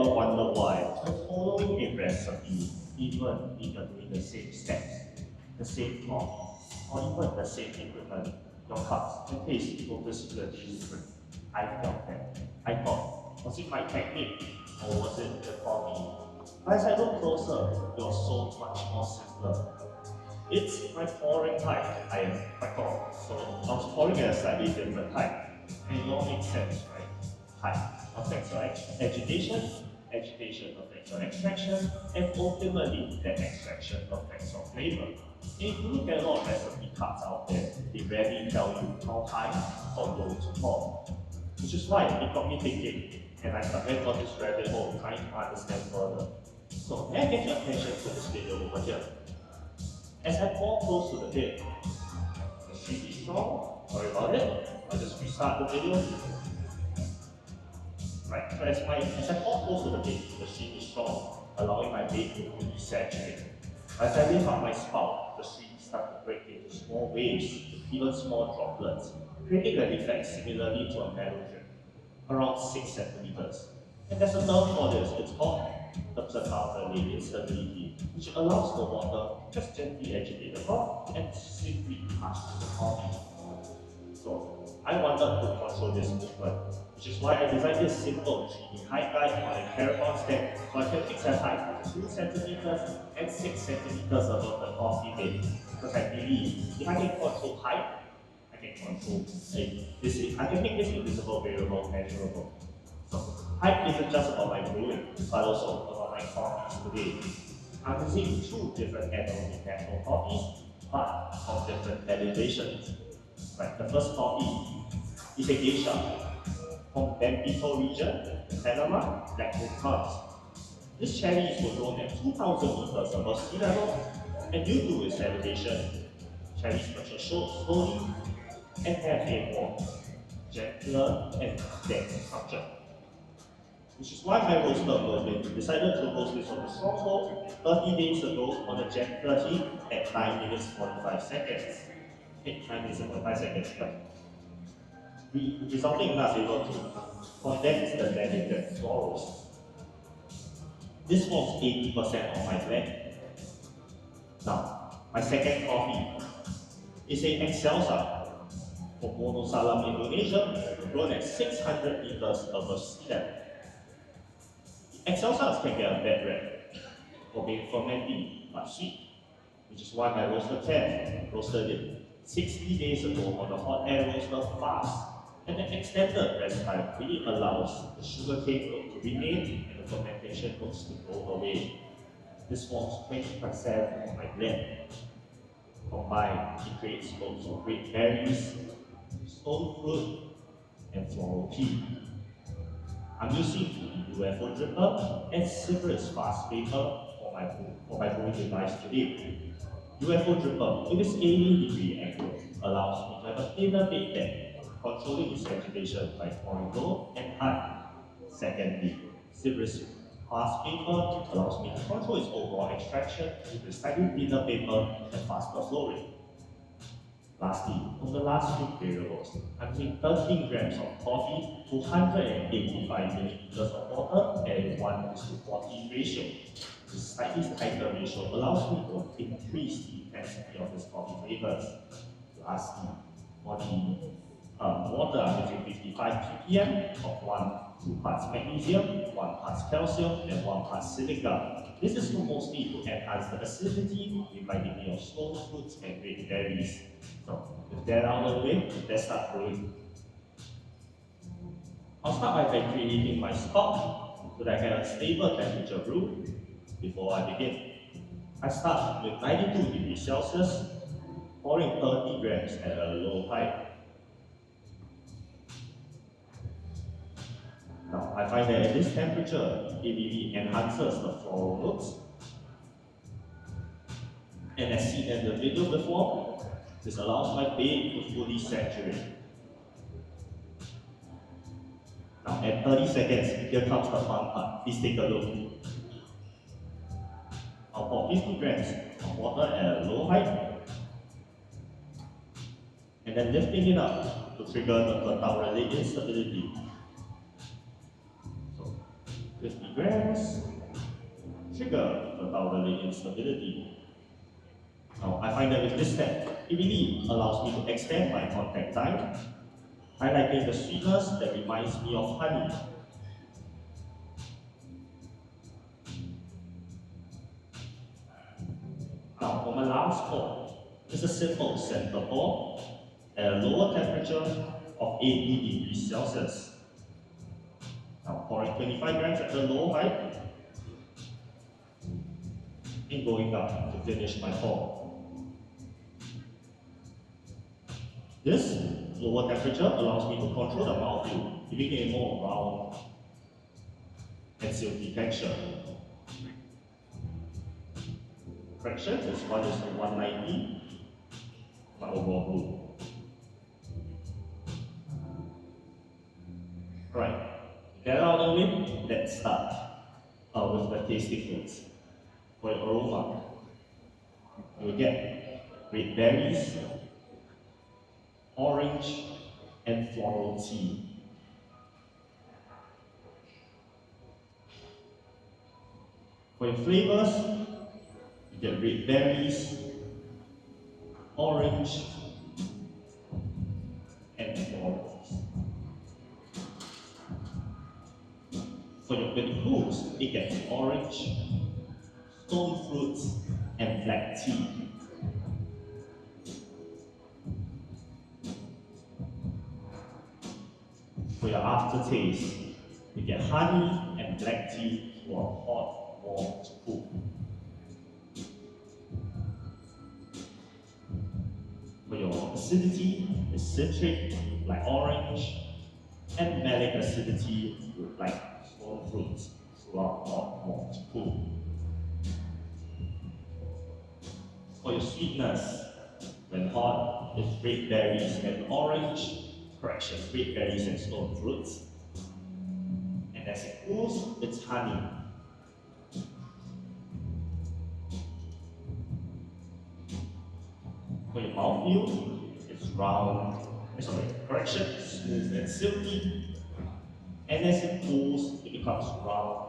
ever wonder why, when following a recipe, even if you're doing the same steps, the same coffee, or even the same equipment, your cups and taste noticeably different? I felt that. I thought, was it my technique, or was it the coffee? As I look closer, it was so much more simpler. It's my pouring height. I thought. So I was pouring at a slightly different height. And it all makes sense, right? Height affects your agitation, agitation affects your extraction, and ultimately that extraction affects your flavor. And if you look at a lot of recipe cards out there, they rarely tell you how high or low to pour. Which is why it got me thinking, and I went on this rabbit hole trying to understand further. So may I get your attention to this video over here? As I pour close to the bed, the sheet is strong. Sorry about it. I'll just restart the video. Right, so as I pour close to the bed, the sheet is strong, allowing my bed to fully saturate. As I lift up my spout, the sheet starts to break into small waves, even small droplets, creating an effect similarly to a meadow drip, around 6 centimeters. And there's a term for this, it's called the placenta instability, which allows the water to just gently agitate the pot and simply pass through the coffee. So I wanted to control this movement, which is why I designed this simple 3D height guide on a carabao stand, so I can fix a height of 2 centimeters and 6 centimeters above the coffee bed. Because I believe if I can control height, I can control I can make this invisible variable measurable. So height isn't just about my brewing, but also about my coffees today. I'm using 2 different anode natural coffees, but from different elevations. Right, the first coffee is a geisha from Bempito region, Panama, Blackwood Farms. This cherries were grown at 2,000 meters above sea level, and due to its elevation, cherries mature slowly and have a more gentler and dense structure. Which is why my roaster Merlin decided to roast this on the strong coal 30 days ago on a gentler heat at 9 minutes 45 seconds. 9 minutes and 45 seconds, resulting in us able to condense the delicate florals. This forms 80% of my blend. Now, my second coffee is a Excelsa from Wonosalam, Indonesia, grown at 600 meters above sea level. Excelsas can get a bad rep for being fermenting but sweet, which is why my roaster can roasted it 60 days ago on the hot air roaster fast, and the extended rest time really allows the sugarcane note to remain and the fermentation notes to go away. This forms 20% of my blend. Combined, it creates notes of red berries, stone fruit, and floral tea. I'm using UFO dripper and SNCC fast paper for my brewing device today. UFO dripper, with its 80-degree angle, allows me to have a thinner bed bed, controlling its agitation by pouring low and high. Secondly, SNCC fast paper allows me to control its overall extraction with a slightly thinner paper and faster flow rate. Lastly, on the last 2 variables, I'm using 13 grams of coffee to 185 milliliters of water at a 1:40 ratio. This slightly tighter ratio allows me to increase the intensity of this coffee flavors. Lastly, for the water, I'm using 55 ppm of 2 parts magnesium, 1 parts calcium, and 1 part silica. This is mostly to enhance the acidity, reminding me of stone fruits and red berries. So, with that out of the way, let's start brewing. I'll start by preheating my spout so that I get a stable temperature brew. Before I begin, I start with 92 degrees Celsius, pouring 30 grams at a low height. Now, I find that at this temperature, it really enhances the floral notes. And as seen in the video before, this allows my bed to fully saturate. Now, at 30 seconds, here comes the fun part. Please take a look. I'll pour 50 grams of water at a low height, and then lifting it up to trigger the Bernoulli instability. So, 50 grams. Trigger the tolerant instability. Now, I find that with this step, it really allows me to extend my contact time, highlighting the sweetness that reminds me of honey. Now, for my last pour, it's a simple center pour at a lower temperature of 80 degrees Celsius. Now, pouring 25 grams at the low height and going up to finish my pour. This lower temperature allows me to control the mouthfeel, giving it a more round and silky texture. Fraction is 1:190 my overall brew. Right, get out of the way, let's start with the tasting notes. For your aroma, you'll get red berries, orange, and floral tea. For your flavors, you get red berries, orange, and florals. For your pickles, it gets orange, stone fruits, and black tea. For your aftertaste, you get honey and black tea for a hot, warm spoon. For your acidity, it's citric, like orange, and malic acidity, like stone fruits, throughout a hot, warm spoon. For your sweetness, when hot, it's red berries and orange, correction, red berries and stone fruits. And as it cools, it's honey. For your mouthfeel, it's correction, smooth and silky. And as it cools, it becomes round